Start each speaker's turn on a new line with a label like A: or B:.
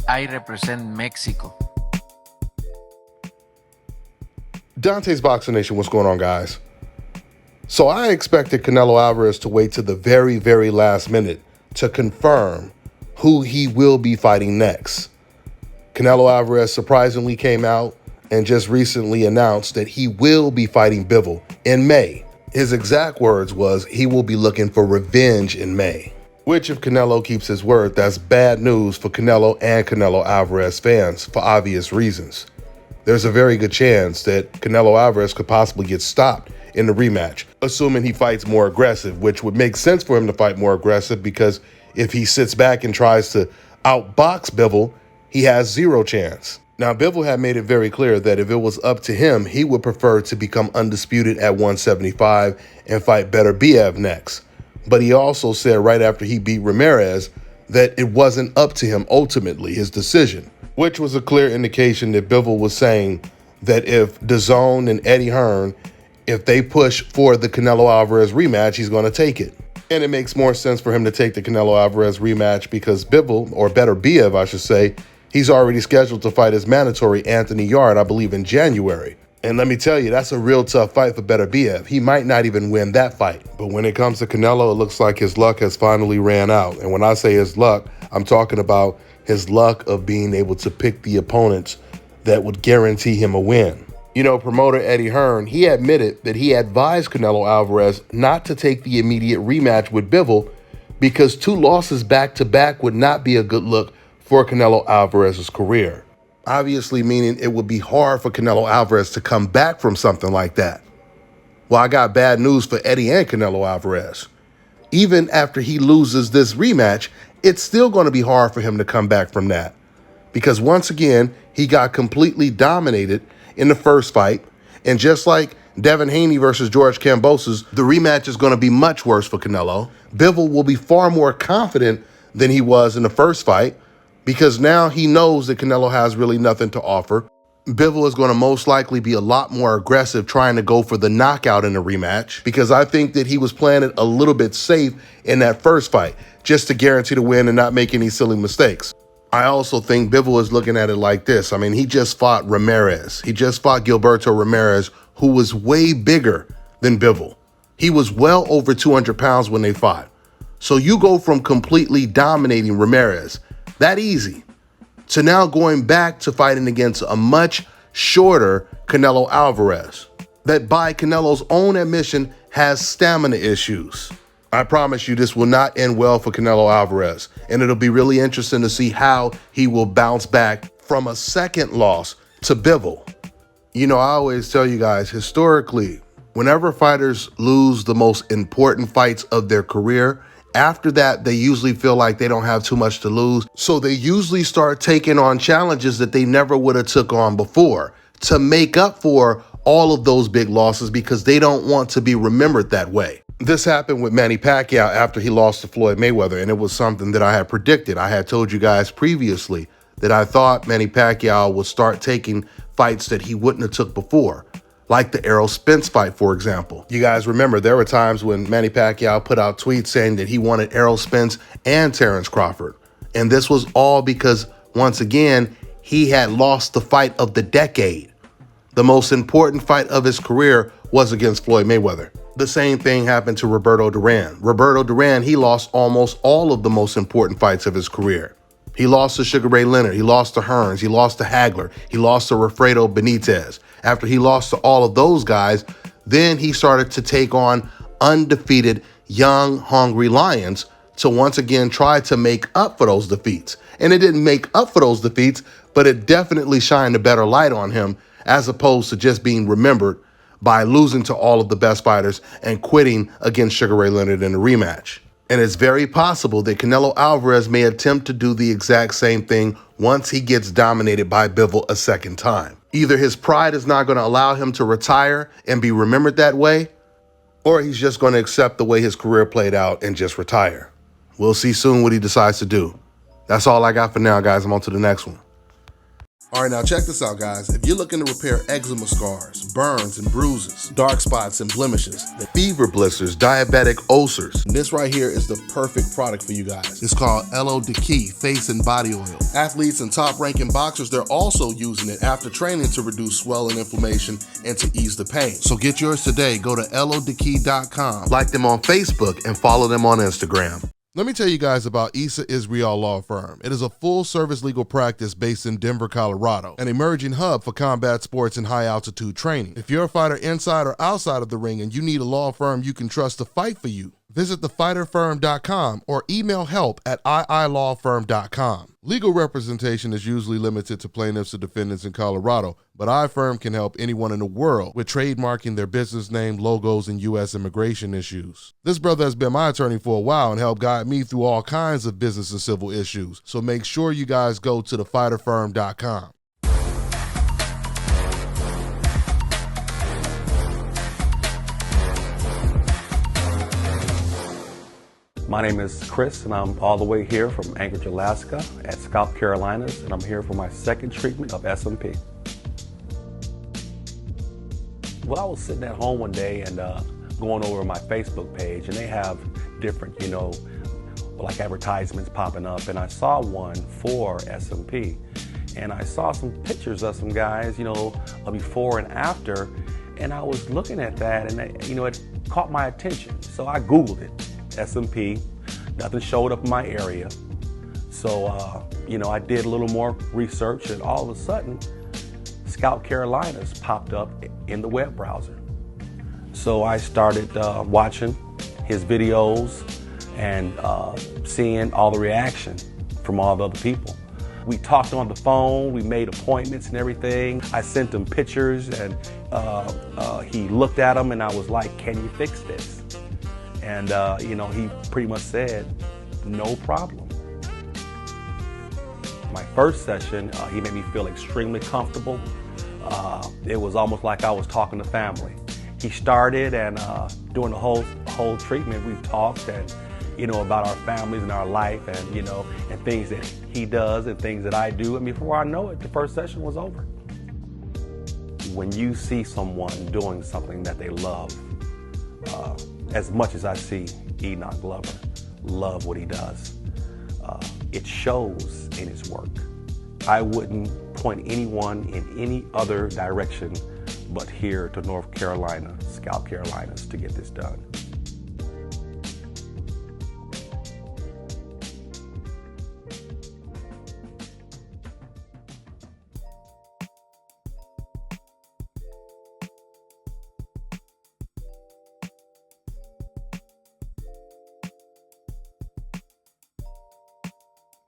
A: I represent Mexico.
B: Dante's Boxing Nation, what's going on, guys? So I expected Canelo Alvarez to wait to the very, very last minute to confirm who he will be fighting next. Canelo Alvarez surprisingly came out and just recently announced that he will be fighting Bivol in May. His exact words was he will be looking for revenge in May, which if Canelo keeps his word, that's bad news for Canelo and Canelo Alvarez fans for obvious reasons. There's a very good chance that Canelo Alvarez could possibly get stopped in the rematch, assuming he fights more aggressive, which would make sense for him to fight more aggressive because if he sits back and tries to outbox Bivol, he has zero chance. Now, Bivol had made it very clear that if it was up to him, he would prefer to become undisputed at 175 and fight Beterbiev next. But he also said right after he beat Ramirez that it wasn't up to him ultimately, his decision, which was a clear indication that Bivol was saying that if DAZN and Eddie Hearn, if they push for the Canelo Alvarez rematch, he's going to take it. And it makes more sense for him to take the Canelo Alvarez rematch because Bivol, or Beterbiev, I should say, he's already scheduled to fight his mandatory Anthony Yarde, I believe, in January. And let me tell you, that's a real tough fight for Beterbiev. He might not even win that fight. But when it comes to Canelo, it looks like his luck has finally ran out. And when I say his luck, I'm talking about his luck of being able to pick the opponents that would guarantee him a win. You know, promoter Eddie Hearn, he admitted that he advised Canelo Alvarez not to take the immediate rematch with Bivol because 2 losses back-to-back would not be a good look for Canelo Alvarez's career. Obviously meaning it would be hard for Canelo Alvarez to come back from something like that. Well, I got bad news for Eddie and Canelo Alvarez. Even after he loses this rematch, it's still going to be hard for him to come back from that. Because once again, he got completely dominated in the first fight. And just like Devin Haney versus George Kambosos, the rematch is going to be much worse for Canelo. Bivol will be far more confident than he was in the first fight because now he knows that Canelo has really nothing to offer. Bivol is going to most likely be a lot more aggressive trying to go for the knockout in the rematch because I think that he was playing it a little bit safe in that first fight just to guarantee the win and not make any silly mistakes. I also think Bivol is looking at it like this. I mean, he just fought Ramirez. He just fought Gilberto Ramirez, who was way bigger than Bivol. He was well over 200 pounds when they fought. So you go from completely dominating Ramirez, that easy, to now going back to fighting against a much shorter Canelo Alvarez that by Canelo's own admission has stamina issues. I promise you this will not end well for Canelo Alvarez, and it'll be really interesting to see how he will bounce back from a second loss to Bivol. You know, I always tell you guys, historically, whenever fighters lose the most important fights of their career, after that, they usually feel like they don't have too much to lose. So they usually start taking on challenges that they never would have took on before to make up for all of those big losses because they don't want to be remembered that way. This happened with Manny Pacquiao after he lost to Floyd Mayweather, and it was something that I had predicted. I had told you guys previously that I thought Manny Pacquiao would start taking fights that he wouldn't have took before, like the Errol Spence fight, for example. You guys remember there were times when Manny Pacquiao put out tweets saying that he wanted Errol Spence and Terrence Crawford. And this was all because, once again, he had lost the fight of the decade. The most important fight of his career was against Floyd Mayweather. The same thing happened to Roberto Duran. Roberto Duran, he lost almost all of the most important fights of his career. He lost to Sugar Ray Leonard. He lost to Hearns. He lost to Hagler. He lost to Wilfredo Benitez. After he lost to all of those guys, then he started to take on undefeated, young, hungry lions to once again try to make up for those defeats. And it didn't make up for those defeats, but it definitely shined a better light on him as opposed to just being remembered by losing to all of the best fighters and quitting against Sugar Ray Leonard in the rematch. And it's very possible that Canelo Alvarez may attempt to do the exact same thing once he gets dominated by Bivol a second time. Either his pride is not going to allow him to retire and be remembered that way, or he's just going to accept the way his career played out and just retire. We'll see soon what he decides to do. That's all I got for now, guys. I'm on to the next one. All right, now check this out, guys. If you're looking to repair eczema scars, burns and bruises, dark spots and blemishes, fever blisters, diabetic ulcers, this right here is the perfect product for you guys. It's called Elo Deki Face and Body Oil. Athletes and top-ranking boxers, they're also using it after training to reduce swelling, inflammation, and to ease the pain. So get yours today. Go to elodeki.com, like them on Facebook, and follow them on Instagram. Let me tell you guys about Issa Israel Law Firm. It is a full-service legal practice based in Denver, Colorado, an emerging hub for combat sports and high-altitude training. If you're a fighter inside or outside of the ring and you need a law firm you can trust to fight for you, visit thefighterfirm.com or email help@iilawfirm.com. Legal representation is usually limited to plaintiffs or defendants in Colorado, but iFirm can help anyone in the world with trademarking their business name, logos, and U.S. immigration issues. This brother has been my attorney for a while and helped guide me through all kinds of business and civil issues. So make sure you guys go to thefighterfirm.com.
C: My name is Chris, and I'm all the way here from Anchorage, Alaska at Scalp Carolinas, and I'm here for my second treatment of SMP. Well, I was sitting at home one day and going over my Facebook page, and they have different, like advertisements popping up, and I saw one for SMP. And I saw some pictures of some guys, before and after, and I was looking at that, and it caught my attention. So I Googled it. SMP, nothing showed up in my area. So, I did a little more research, and all of a sudden, Scalp Carolinas popped up in the web browser. So I started watching his videos and seeing all the reaction from all the other people. We talked on the phone, we made appointments and everything. I sent him pictures, and he looked at them, and I was like, "Can you fix this?" And, he pretty much said, "No problem." My first session, he made me feel extremely comfortable. It was almost like I was talking to family. He started, and during the whole treatment, we talked and, about our families and our life, and, and things that he does and things that I do. And before I know it, the first session was over. When you see someone doing something that they love, as much as I see Enoch Glover love what he does, it shows in his work. I wouldn't point anyone in any other direction but here to North Carolina, Scalp Carolinas, to get this done.